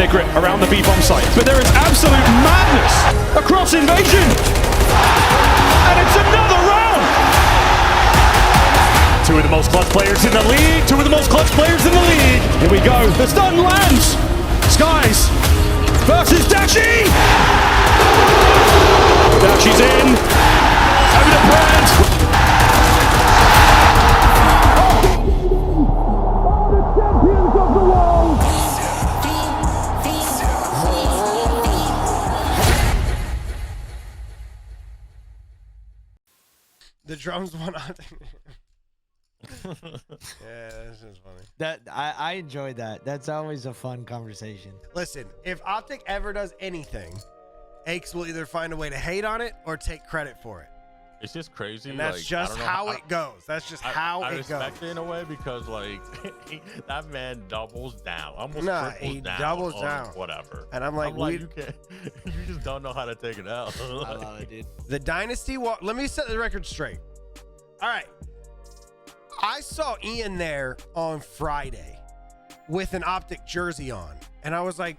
grit around the B-bomb site. But there is absolute madness across Invasion. And it's another round. Two of the most clutch players in the league. Here we go. The stun lands. Skies versus Dashi. Dashi's in. Over the brand. The drums went on. Yeah, that's just funny. That I enjoyed that. That's always a fun conversation. Listen, if OpTic ever does anything, Aches will either find a way to hate on it or take credit for it. It's just crazy. And that's like, just how it goes. That's just how I it goes. respect it in a way because like that man doubles down, almost Nah, triples he down doubles on down. whatever. And I'm like, you can't. You just don't know how to take it out. I love it, dude. The Dynasty walk. Let me set the record straight. All right. I saw Ian there on Friday with an OpTic jersey on. And I was like,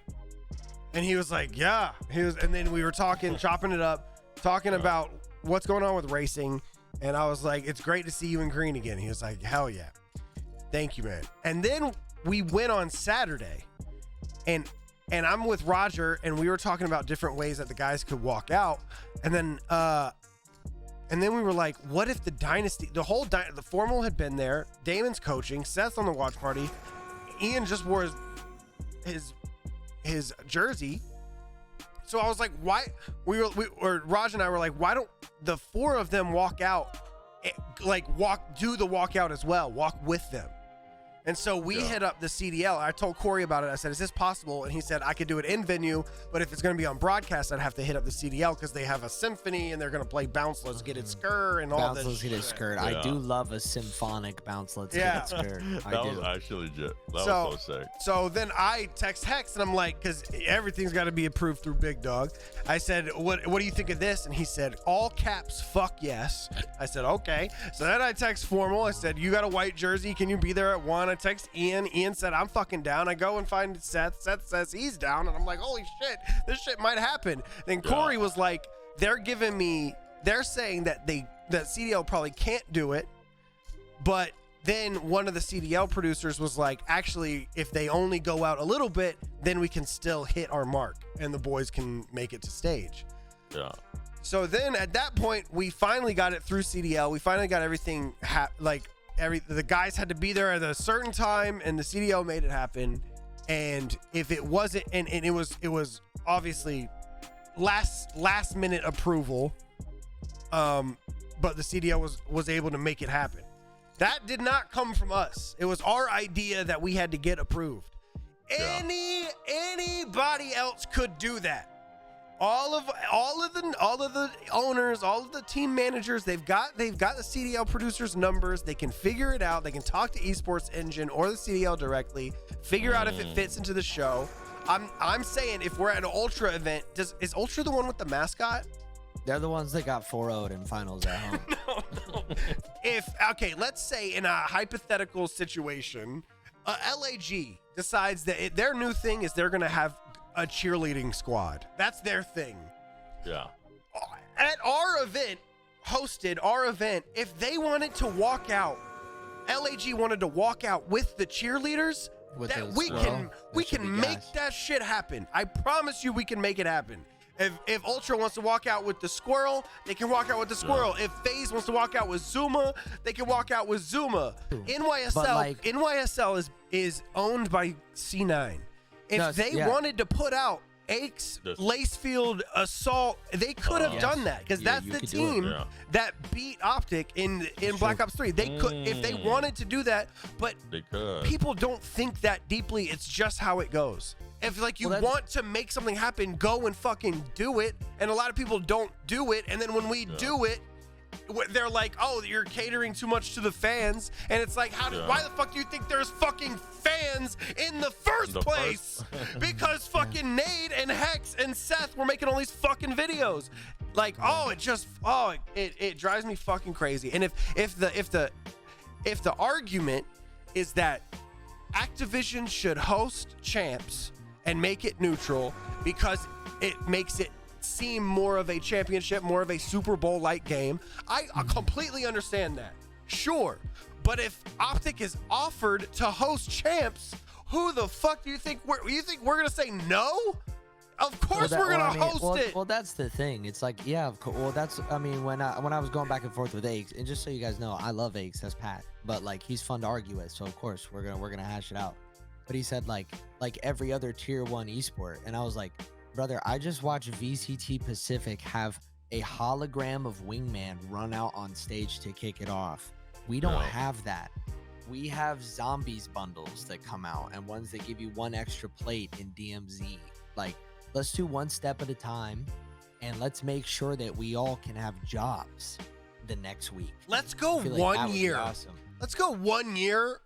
and he was like, yeah. And then we were talking, chopping it up, talking about what's going on with racing. And I was like, it's great to see you in green again. He was like, hell yeah. Thank you, man. And then we went on Saturday and I'm with Roger and we were talking about different ways that the guys could walk out. And then we were like, what if the Dynasty, the formal had been there, Damon's coaching, Seth's on the watch party, Ian just wore his jersey. So I was like, why? Raj and I were like, why don't the four of them walk out, do the walkout as well, walk with them. And so we hit up the CDL. I told Corey about it. I said, is this possible? And he said, I could do it in venue, but if it's going to be on broadcast, I'd have to hit up the CDL because they have a symphony and they're going to play Bounce Let's Get It Skirt and all this. Bounce Let's Get It Skirt. I do love a symphonic Bounce Let's Get It Skirt. That was actually legit. That was so sick. So then I text Hex and I'm like, because everything's got to be approved through Big Dog. I said, what do you think of this? And he said, all caps, fuck yes. I said, okay. So then I text Formal. I said, you got a white jersey. Can you be there at 1? I text Ian. Ian said, I'm fucking down. I go and find Seth. Seth says he's down. And I'm like, holy shit, this shit might happen. Then Corey was like, they're saying that that CDL probably can't do it. But then one of the CDL producers was like, actually, if they only go out a little bit, then we can still hit our mark and the boys can make it to stage. Yeah. So then at that point, we finally got it through CDL. We finally got everything the guys had to be there at a certain time and the CDL made it happen. And if it wasn't, and it was obviously last minute approval. But the CDL was able to make it happen. That did not come from us. It was our idea that we had to get approved. Yeah. Anybody else could do that. All of the owners, all of the team managers, they've got the CDL producers' numbers. They can figure it out. They can talk to Esports Engine or the CDL directly, figure out if it fits into the show. I'm saying if we're at an Ultra event, is Ultra the one with the mascot? They're the ones that got 4-0'd in finals at home. No. Let's say in a hypothetical situation, LAG decides that their new thing is they're going to have a cheerleading squad. That's their thing. Yeah. At our event, if they wanted to walk out, LAG wanted to walk out with the cheerleaders, we can make that shit happen. I promise you we can make it happen. If Ultra wants to walk out with the squirrel, they can walk out with the squirrel. If FaZe wants to walk out with Zuma, they can walk out with Zuma. NYSL is owned by C9. If they wanted to put out Aches, Lacefield, Assault, they could have done that because that's the team that beat OpTic in Black Ops 3. They could, if they wanted to do that, but people don't think that deeply. It's just how it goes. If you want to make something happen, go and fucking do it. And a lot of people don't do it. And then when we do it, they're like, oh, you're catering too much to the fans. And it's like, why the fuck do you think there's fucking fans in the first place? Because fucking Nade and Hex and Seth were making all these fucking videos. Like, it drives me fucking crazy. And if the argument is that Activision should host CHAMPS and make it neutral because it makes it seem more of a championship, more of a Super Bowl-like game. I completely understand that. Sure. But if OpTic is offered to host Champs, who the fuck do you think we're going to say no? Of course we're going to host it. Well, that's the thing. It's like, yeah, of course. Well, that's, I mean, when I was going back and forth with Aches, and just so you guys know, I love Aches, that's Pat, but like he's fun to argue with, so of course we're gonna hash it out. But he said like every other tier 1 esport, and I was like, brother, I just watched VCT Pacific have a hologram of Wingman run out on stage to kick it off. We don't have that. We have zombies bundles that come out and ones that give you 1 extra plate in DMZ. Like, let's do one step at a time, and let's make sure that we all can have jobs the next week. Let's go 1 year. Awesome. Let's go 1 year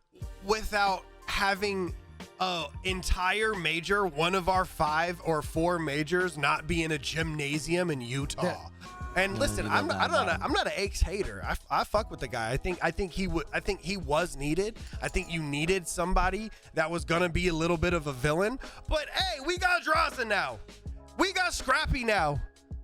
without having an entire major, one of our 5 or 4 majors, not be in a gymnasium in Utah. And listen, I'm not an Aches hater. I fuck with the guy. I think he was needed. I think you needed somebody that was gonna be a little bit of a villain. But hey, we got Draza now. We got Scrappy now.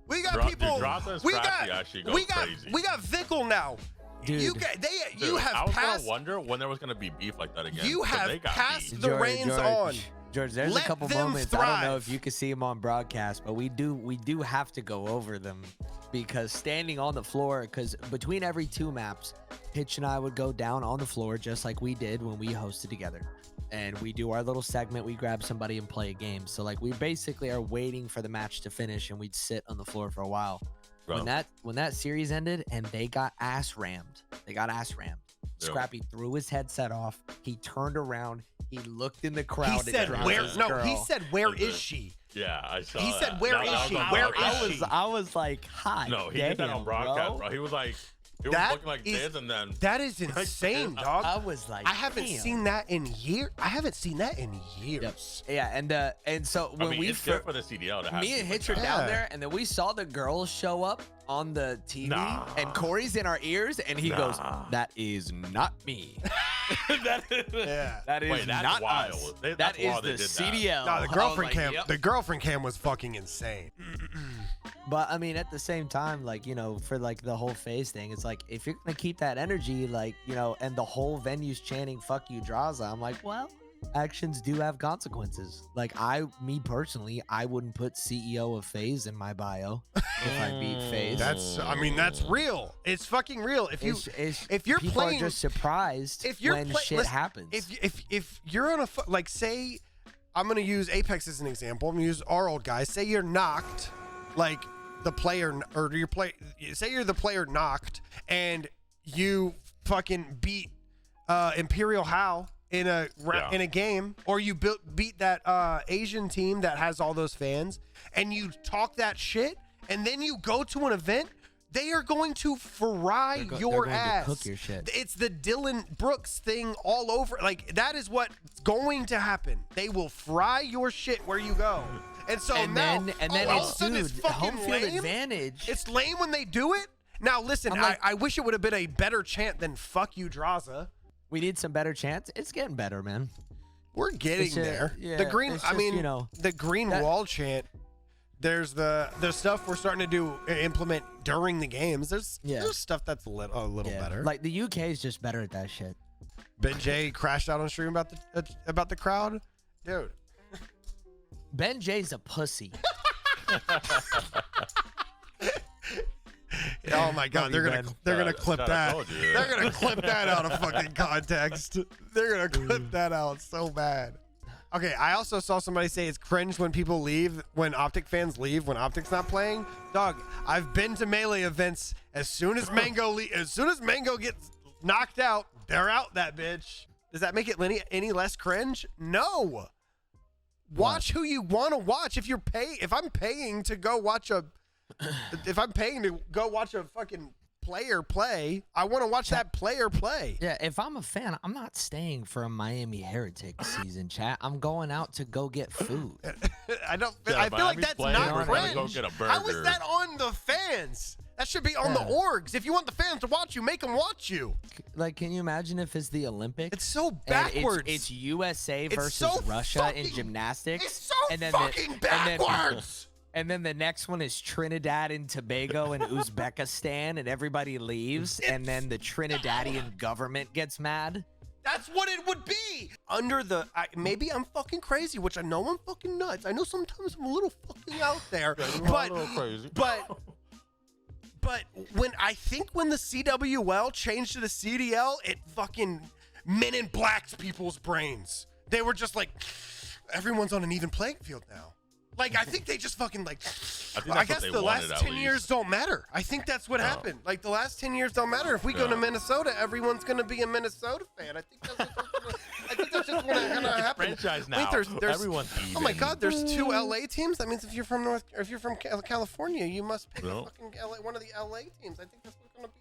We got people. We got Vickle now. Dude. You have I was passed. gonna wonder when there was gonna be beef like that again. You have passed the reins George, on. George, there's Let a couple them moments. thrive. I don't know if you can see them on broadcast, but we do have to go over them, because standing on the floor, because between every 2 maps, Hitch and I would go down on the floor just like we did when we hosted together, and we do our little segment. We grab somebody and play a game. So like we basically are waiting for the match to finish, and we'd sit on the floor for a while. Bro. When that series ended and they got ass rammed. Scrappy threw his headset off. He turned around. He looked in the crowd. He said, "Where is she?" Yeah, I saw. He said, "Where is she? Where is she?" I was like, "Hi." No, he did that on broadcast, bro. He was like, he was looking like this, and then that is insane, dog. I was like, I haven't seen that in years. Yep. Yeah, and so when it's good for the CDL to have me and Hitch are down there, and then we saw the girls show up on the TV, and Corey's in our ears, and he goes, "That is not me." That is not wild. us. That's that is wild the they did CDL. No, the girlfriend cam. Yep. The girlfriend cam was fucking insane. But I mean, at the same time, like, you know, for like the whole phase thing, it's like, if you're gonna keep that energy, like, you know, and the whole venue's chanting "fuck you, Draza," I'm like, well, actions do have consequences. Like, me personally, I wouldn't put CEO of FaZe in my bio if I beat FaZe. That's real. It's fucking real. If you're people playing, are just surprised when shit happens. If you're on like, say, I'm gonna use Apex as an example. I'm gonna use our old guy. Say you're knocked, like the player, or your play. Say you're the player knocked, and you fucking beat Imperial Hal in a game, or you beat that Asian team that has all those fans, and you talk that shit, and then you go to an event, they are going to fry your ass. To cook your shit. It's the Dylan Brooks thing all over. Like, that is what's going to happen. They will fry your shit where you go. And so all of a sudden it's fucking home field lame. advantage. It's lame when they do it. Now listen, I wish it would have been a better chant than "fuck you, Draza." We need some better chants. It's getting better, man. We're getting there. Yeah, the green, just, you know, the green wall chant. There's the stuff we're starting to implement during the games. There's stuff that's a little better. Like, the UK is just better at that shit. Ben J crashed out on stream about the crowd, dude. Ben J's a pussy. Oh my god, they're gonna clip that. They're gonna clip that out of fucking context. They're gonna clip that out so bad. Okay, I also saw somebody say it's cringe when people leave, when OpTic fans leave, when OpTic's not playing. Dog, I've been to Melee events. As soon as Mango gets knocked out, they're out that bitch. Does that make it any less cringe? No. Watch who you want to watch. If I'm paying to go watch a fucking player play, I want to watch that player play. Yeah, if I'm a fan, I'm not staying for a Miami Heretic season, chat. I'm going out to go get food. I feel like that's not cringe. How is that on the fans? That should be on the orgs. If you want the fans to watch you, make them watch you. Like, can you imagine if it's the Olympics? It's so backwards. It's USA versus so Russia in gymnastics. It's so and then fucking backwards. And then the next one is Trinidad and Tobago and Uzbekistan, and everybody leaves, and then the Trinidadian government gets mad. That's what it would be. Under the, maybe I'm fucking crazy, which I know I'm fucking nuts. I know sometimes I'm a little fucking out there, but when I think when the CWL changed to the CDL, it fucking men in blacks people's brains. They were just like, everyone's on an even playing field now. Like, I think they just fucking like, I guess the last 10 years don't matter. I think that's what happened. Like, the last 10 years don't matter. If we go to Minnesota, everyone's going to be a Minnesota fan. I think that's just what's going to happen. Franchise now. There's, Everyone's even. oh my God, there's 2 LA teams. That means if you're from California, you must pick fucking LA, one of the LA teams. I think that's what's going to be.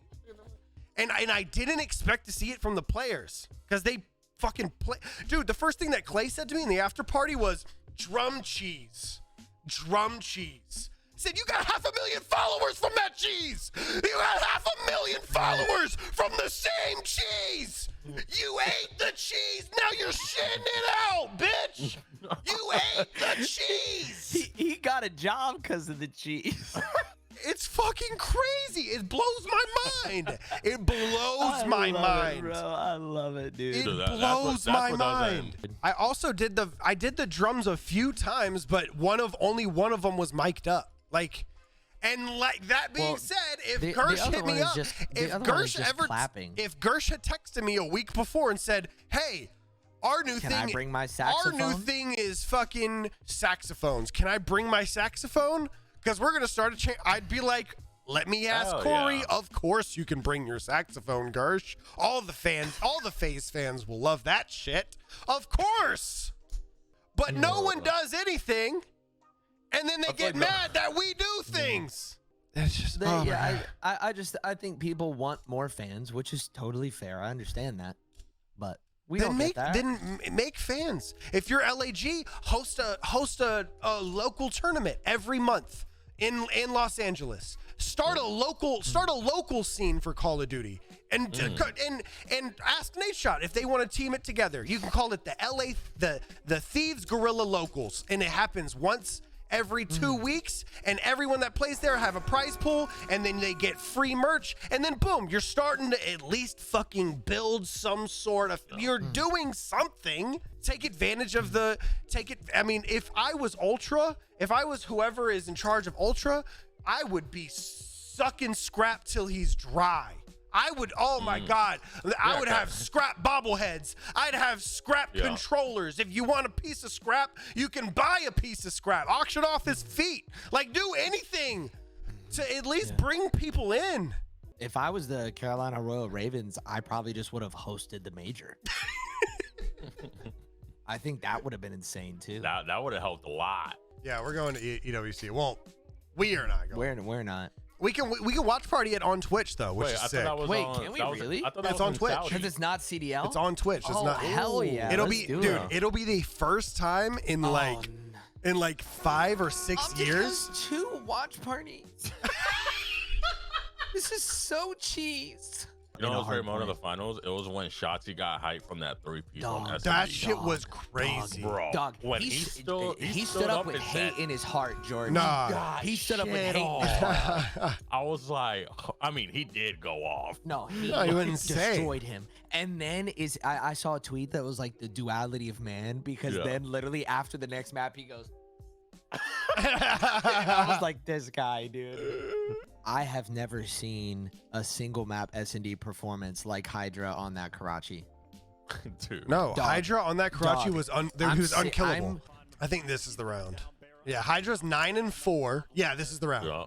And I didn't expect to see it from the players because they fucking play. Dude, the first thing that Clay said to me in the after party was drum cheese. Drum cheese. Said, you got 500,000 followers from that cheese. You got 500,000 followers from the same cheese. You ate the cheese. Now you're shitting it out, bitch. You ate the cheese. He got a job because of the cheese. It's fucking crazy. It blows my mind. It blows my mind. Bro, I love it, dude. It blows my mind. I also did the drums a few times, but only one of them was mic'd up. Like, and like that being said, if Gersh hit me up, if Gersh had texted me a week before and said, "Hey, our new thing is fucking saxophones. Can I bring my saxophone? Because we're gonna start a chain." I'd be like, let me ask Corey. Yeah. Of course you can bring your saxophone, Gersh. All the FaZe fans will love that shit. Of course. But no one does anything, and then they get mad that we do things. It's just I think people want more fans, which is totally fair. I understand that, but we don't get that. Then make fans. If you're LAG, host a local tournament every month in Los Angeles. Start a local scene for Call of Duty, and ask Nate Shot if they want to team it together. You can call it the Thieves Guerrilla Locals, and it happens once every 2 weeks, and everyone that plays there have a prize pool, and then they get free merch, and then boom, you're starting to at least fucking build some sort of, you're doing something. Take advantage of I mean, if I was whoever is in charge of Ultra, I would be sucking scrap till he's dry. I would, oh my God, I would have scrap bobbleheads. I'd have scrap controllers. If you want a piece of scrap, you can buy a piece of scrap. Auction off his feet. Like, do anything to at least bring people in. If I was the Carolina Royal Ravens, I probably just would have hosted the major. I think that would have been insane too. That would have helped a lot. Yeah, we're going to EWC. Well, we are not going. We're not. We can watch party it on Twitch though, which is sick. Can we really? It's on Twitch. Because it's not CDL. It's on Twitch. It's not. Hell yeah! It'll be, dude. It'll be the first time in like 5 or 6 years. 2 watch parties. This is so cheese. You know what was very moment of the finals? It was when Shotzi got hyped from that 3-piece on SMD. That shit was crazy. Bro. Dog, when he stood up with hate in his heart, Jordan. Nah. He stood up with hate in his heart. I was like, I mean, he did go off. No, he wouldn't destroyed him. And then I saw a tweet that was like the duality of man, because then literally after the next map, he goes, I was like, this guy, dude. I have never seen a single map S&D performance like Hydra on that Karachi. Dude. No, Hydra on that Karachi was unkillable. I think this is the round. Yeah, Hydra's 9-4. Yeah, this is the round. Yeah.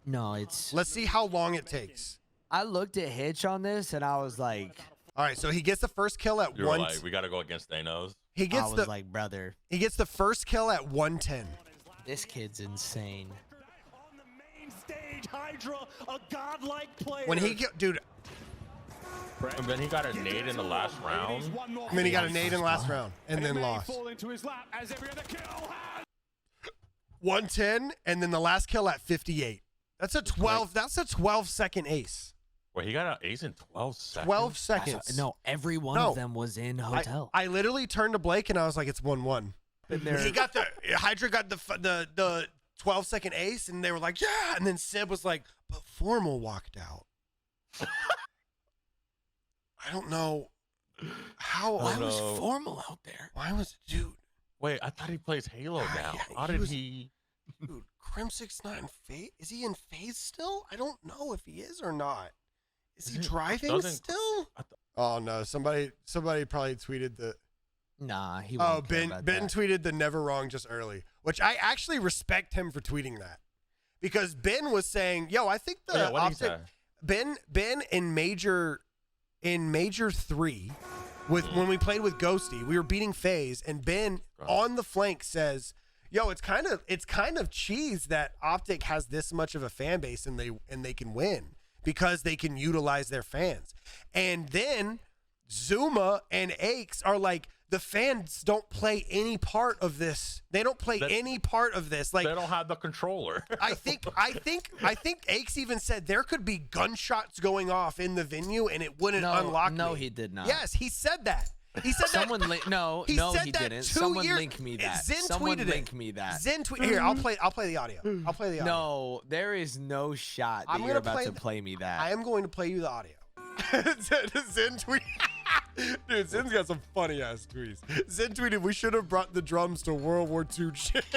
No, it's... Let's see how long it takes. I looked at Hitch on this, and I was like... All right, so he gets the first kill at You're like, we got to go against Thanos. I was like, brother. He gets the first kill at 110. This kid's insane. On the main stage, Hydra, a godlike player. When he dude. And then he got a nade in the last round. And then he got a nade in the last round, and then lost. 110, and then the last kill at 58. That's a 12. That's a 12-second ace. Wait, he got an ace in 12 seconds. 12 seconds. No, every one of them was in hotel. I literally turned to Blake and I was like, "It's 1-1." He got Hydra got the 12-second ace, and they were like, "Yeah," and then Sib was like, "But Formal walked out." I don't know how. Why was Formal out there? Why was dude? Wait, I thought he plays Halo now. Yeah, How did he? Dude, Crim69 phase? Is he in phase still? I don't know if he is or not. Is he driving still? Oh no! Somebody probably tweeted the. Nah, he won't care about Ben that. tweeted the never wrong just early, which I actually respect him for tweeting that, because Ben was saying, "Yo, I think the OpTic Ben in major 3 with when we played with Ghosty, we were beating FaZe, and Ben on the flank says." Yo, it's kind of cheese that OpTic has this much of a fan base and they can win because they can utilize their fans. And then Zuma and Aches are like, the fans don't play any part of this. They don't play any part of this. Like, they don't have the controller. I think Aches even said there could be gunshots going off in the venue and it wouldn't unlock me. No, he did not. Yes, he said that. He said someone that. No, he didn't. Someone link me that. Zen someone tweeted link me that. Zen tweeted. Here, I'll play the audio. I'll play the audio. No, there is no shot that you're about to play me that. I am going to play you the audio. Zen tweet. Dude, Zen's got some funny ass tweets. Zen tweeted, "We should have brought the drums to World War II Champs."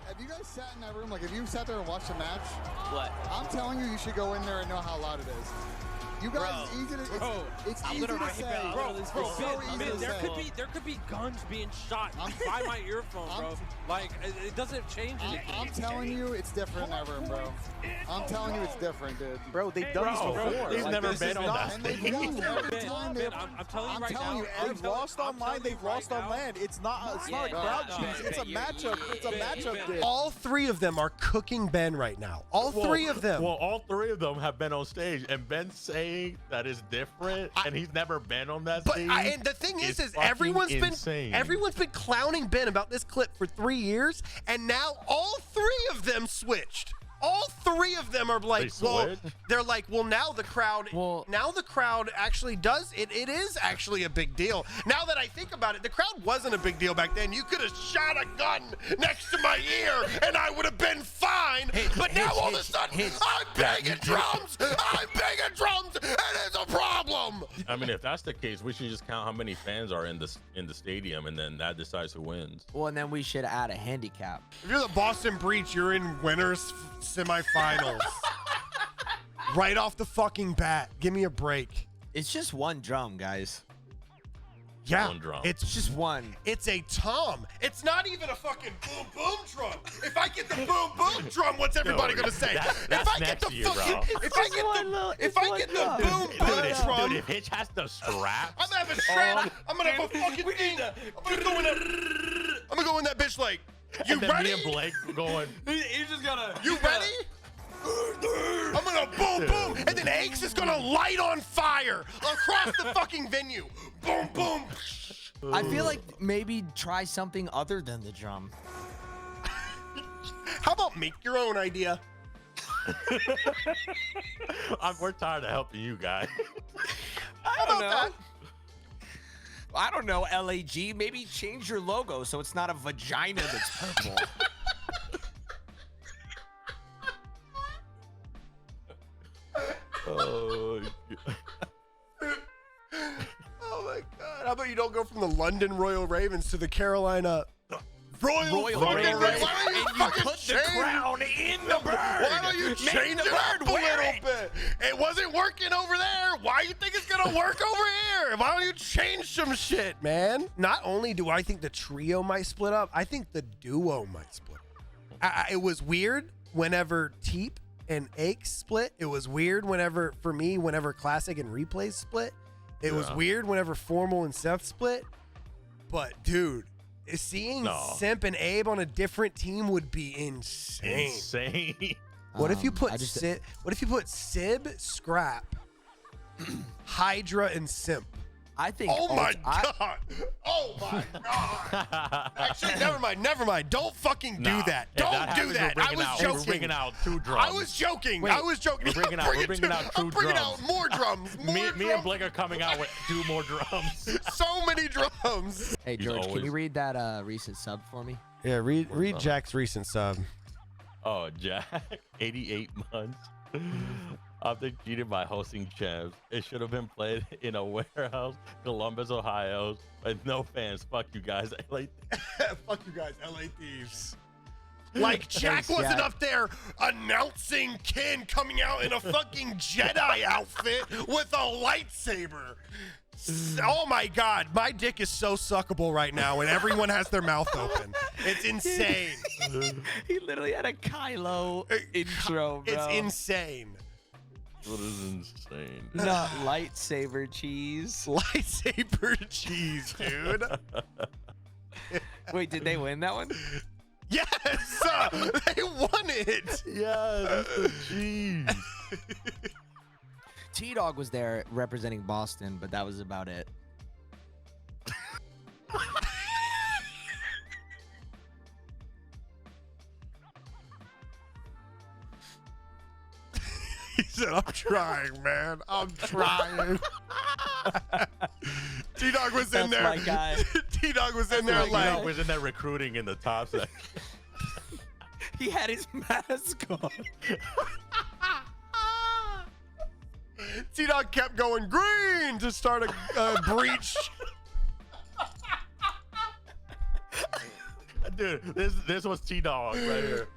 Have you guys sat in that room? Like, if you sat there and watched the match, what? I'm telling you, you should go in there and know how loud it is. You guys, it's easy to say. There could be guns being shot by my earphone, bro. Like, it doesn't change anything. I'm telling you, it's different in that room, bro. I'm telling you, it's different, dude. Bro, they've done this before. He's never been on that stage. I'm telling you right now. They've lost on line. They've lost on land. It's not a crowd cheese. It's a matchup. It's a matchup game. All 3 of them are cooking Ben right now. All 3 of them. Well, all 3 of them have been on stage, and Ben's saying that is different, and he's never been on that stage. And the thing is everyone's been clowning Ben about this clip for 3 years, and now all 3 of them switched. All 3 of them are like, they're like, well, now the crowd actually does it. It is actually a big deal. Now that I think about it, the crowd wasn't a big deal back then. You could have shot a gun next to my ear and I would have been fine. But now all of a sudden, I'm banging drums. I'm banging drums, and it's a problem. I mean, if that's the case, we should just count how many fans are in the stadium, and then that decides who wins. Well, and then we should add a handicap. If you're the Boston Breach, you're in winners semifinals. Right off the fucking bat. Give me a break. It's just one drum, guys. Yeah, one drum. It's just one. It's a tom. It's not even a fucking boom boom drum. If I get the boom boom drum, what's everybody gonna say? If I get the boom boom drum, dude, if Hitch has the strap, I'm gonna have a strap. I'm gonna have a fucking thing. I'm gonna go in that bitch like, you ready? Me and Blake going. He's just gonna. You ready? I'm gonna boom boom, and then Aches is gonna light on fire across the fucking venue. Boom boom. I feel like maybe try something other than the drum. How about make your own idea? We're tired of helping you guys. I don't know, LAG. Maybe change your logo so it's not a vagina that's purple. Oh my God! How about you don't go from the London Royal Ravens to the Carolina Royal Ravens? Why don't you fucking put the crown in the bird? Why don't you change it up a little bit? It wasn't working over there. Why do you think it's gonna work over here? Why don't you change some shit, man? Not only do I think the trio might split up, I think the duo might split up. It was weird whenever Teep and Aches split. It was weird whenever Classic and Replays split. It was weird whenever Formal and Seth split. But dude, seeing Simp and Abe on a different team would be insane. What if you put Sib, Scrap, Hydra, and Simp? I think. Oh my god! Oh my god! Actually, never mind. Don't fucking do that. Don't do that. I was joking. We're bringing out 2 drums. I was joking. Wait, We're bringing out 2 drums. I'm bringing out more drums. Me and Blake are coming out with 2 more drums. So many drums. Hey George, can you read that recent sub for me? Yeah, read Jack's recent sub. Oh, Jack, 88 months. Optic cheated by hosting CHAMPS. It should have been played in a warehouse, Columbus, Ohio, with no fans. Fuck you guys, LA. Fuck you guys, LA Thieves. Like Jack wasn't up there announcing Ken coming out in a fucking Jedi outfit with a lightsaber. Oh my god, my dick is so suckable right now and everyone has their mouth open. It's insane. He literally had a Kylo intro, bro. It's insane. What is insane? Not lightsaber cheese. Lightsaber cheese, dude. Wait, did they win that one? Yes, they won it. Yes, cheese. T-Dog was there representing Boston, but that was about it. He said, I'm trying, man. I'm trying. T-Dog was in there. That's my guy. T-Dog was in there like. Was in there recruiting in the top section. He had his mask on. T-Dog kept going green to start a breach. Dude, this was T-Dog right here.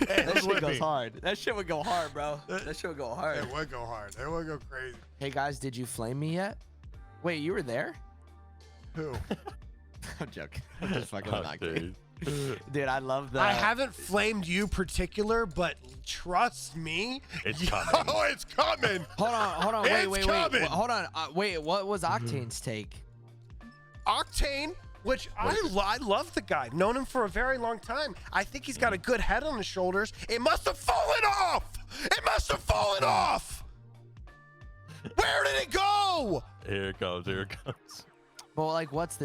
That shit goes hard. That shit would go hard, bro. That shit would go hard. It would go hard. It would go crazy. Hey guys, did you flame me yet? Wait, you were there? Who? I'm joking. I'm just fucking not kidding. Dude, I love that. I haven't flamed you particular, but trust me, it's coming. Oh, it's coming. Hold on. Wait. Coming. Hold on. Wait, what was Octane's take? Octane, which I love the guy. Known him for a very long time. I think he's got a good head on his shoulders. It must have fallen off. It must have fallen off. Where did it go? Here it comes. Here it comes. Well, like, what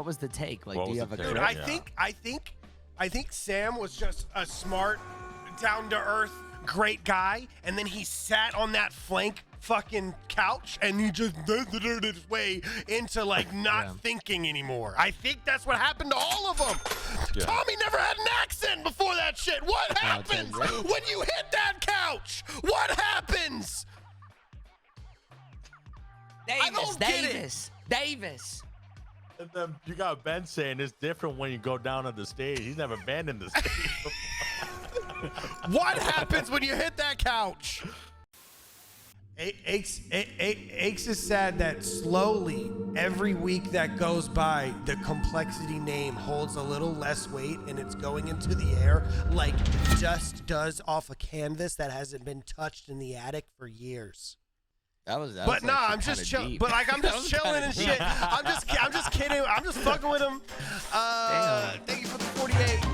was the take? Like, do you have a Dude, I think Sam was just a smart, down-to-earth, great guy, and then he sat on that flank fucking couch and he just did his way into like not thinking anymore. I think that's what happened to all of them. Yeah. Tommy never had an accent before that shit. What happens when you hit that couch? What happens? Davis. And then you got Ben saying it's different when you go down on the stage. He's never been in the stage. What happens when you hit that couch? Aches is sad that slowly, every week that goes by, the complexity name holds a little less weight and it's going into the air like dust does off a canvas that hasn't been touched in the attic for years. I'm just chilling. But like I'm just chilling and shit. I'm just kidding. I'm just fucking with him. Thank you for the 48.